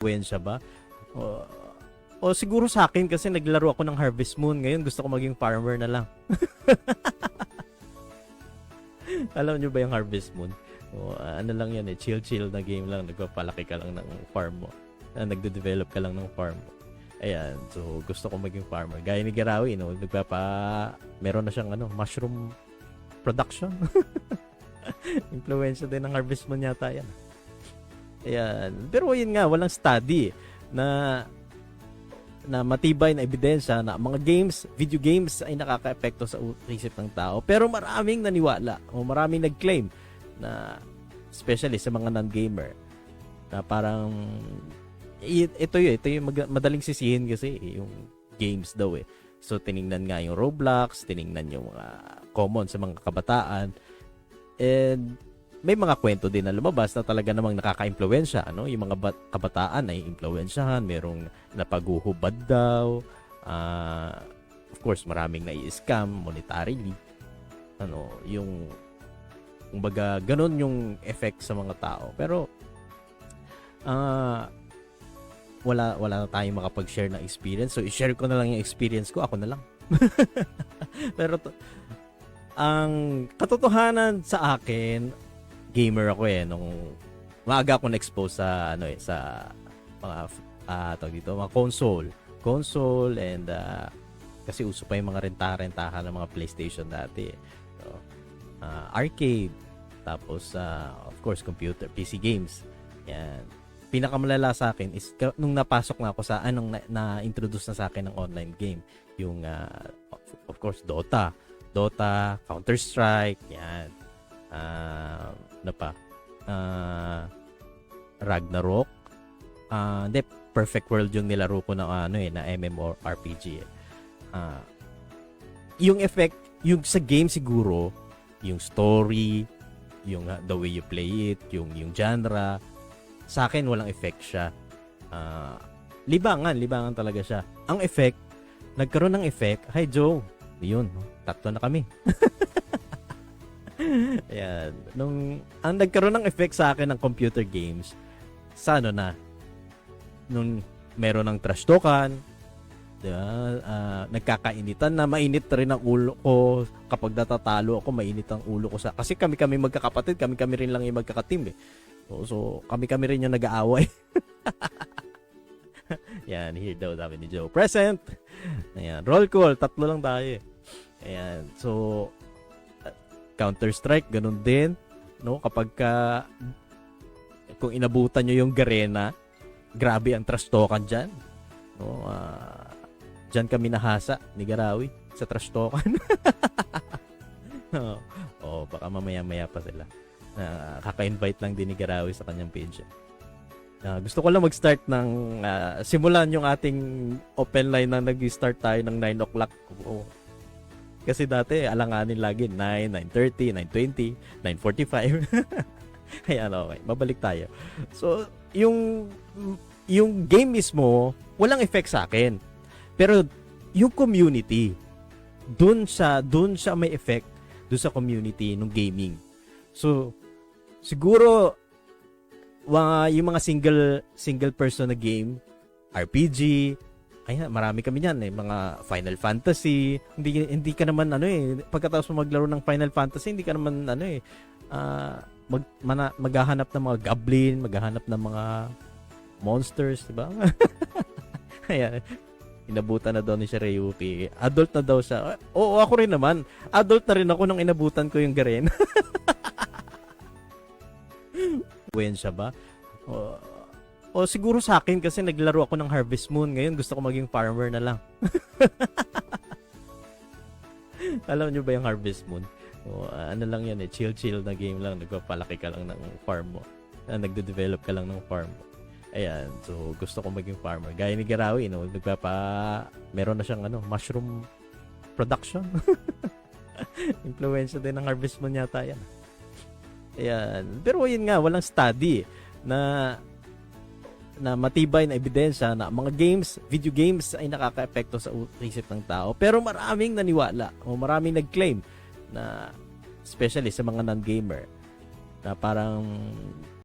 Impluwensya ba? O, o siguro sa akin kasi naglaro ako ng Harvest Moon. Ngayon gusto ko maging farmer na lang. Alam nyo ba yung Harvest Moon? O, ano lang yan eh, chill-chill na game lang. Nagpapalaki ka lang ng farm mo. Nagde-develop ka lang ng farm mo. Ayan, so gusto ko maging farmer. Gaya ni Garawi, no? Meron na siyang mushroom production. Impluwensya din ng Harvest Moon yata yan. Ayan. Pero yun nga, walang study na matibay na ebidensya na mga video games ay nakaka-epekto sa isip ng tao. Pero maraming naniwala o maraming nag-claim na especially sa mga non-gamer na parang ito yung madaling sisihin kasi yung games daw eh. So tiningnan nga yung Roblox, tiningnan yung mga common sa mga kabataan. And may mga kwento din na lumabas na talaga namang nakaka-impluwensya, ano? Yung mga kabataan ay impluwensyahan, merong napaguhubad daw. Of course, maraming nai-scam monetarily. Kumbaga, ganun yung effect sa mga tao. Pero wala tayong makapag-share ng experience. So, i-share ko na lang yung experience ko. Ako na lang. Pero ang katotohanan sa akin, gamer ako eh nung maaga ako na-expose sa sa mga mga console and kasi uso pa yung mga rentahan ng mga PlayStation dati. So, arcade, tapos of course computer, PC games. Yan. Pinakamalala sa akin is nung napasok na ako sa na-introduce na sa akin ng online game, yung of course Dota, Counter-Strike, yan. Ragnarok. Hindi, Perfect World yung nilaro ko na na MMORPG. Yung effect, yung sa game siguro, yung story, yung the way you play it, yung genre, sa akin walang effect siya. Libangan talaga siya. Ang effect, nagkaroon ng effect, hi Joe, yun, tatlo na kami. Ayan. Ang nagkaroon ng effect sa akin ng computer games, sa nung meron ng trash talkan, diba? Nagkakainitan na, mainit rin ang ulo ko. Kapag natatalo ako, mainit ang ulo ko kasi kami magkakapatid, kami rin lang yung magkakateam eh. So kami rin yung nag-aaway. Yan, here daw sabi ni Joe. Present! Ayan, roll call, tatlo lang tayo eh. Ayan, so Counter-Strike, ganun din, no? Kapag kung inabutan nyo yung Garena, grabe ang trash talkan dyan, no? Dyan kami nahasa ni Garawi sa trash talkan. Baka mamaya-maya pa sila. Kaka-invite lang din ni Garawi sa kanyang page. Gusto ko lang mag-start ng simulan yung ating open line na nag-start tayo ng 9 o'clock. Kasi dati, alanganin lagi, 9, 9:30, 9:20, 9:45. Ayan, okay. Babalik tayo. So, yung game mismo, walang effect sa akin. Pero, yung community, dun siya may effect dun sa community ng gaming. So, siguro, yung mga single person na game, RPG, ay, marami kami niyan eh, mga Final Fantasy. Hindi ka naman pagkatapos mo maglaro ng Final Fantasy, hindi ka naman maghahanap ng mga goblin, maghahanap ng mga monsters, di ba? Ayan. Inabutan na daw ni Sir Rayuki. Adult na daw siya. Oo, ako rin naman. Adult na rin ako nung inabutan ko yung Garena. Impluwensya ba? O siguro sa akin kasi naglaro ako ng Harvest Moon. Ngayon gusto ko maging farmer na lang. Alam nyo ba yung Harvest Moon? Ano lang yan eh, chill-chill na game lang. Nagpapalaki ka lang ng farm mo. Nagde-develop ka lang ng farm mo. Ayan, so gusto ko maging farmer. Gaya ni Garawi, no? Meron na siyang mushroom production. Impluwensya din ng Harvest Moon yata yan. Ayan. Pero yun nga, walang study na matibay na ebidensya na mga video games ay nakaka-epekto sa isip ng tao. Pero maraming naniwala o maraming nag-claim na especially sa mga non-gamer na parang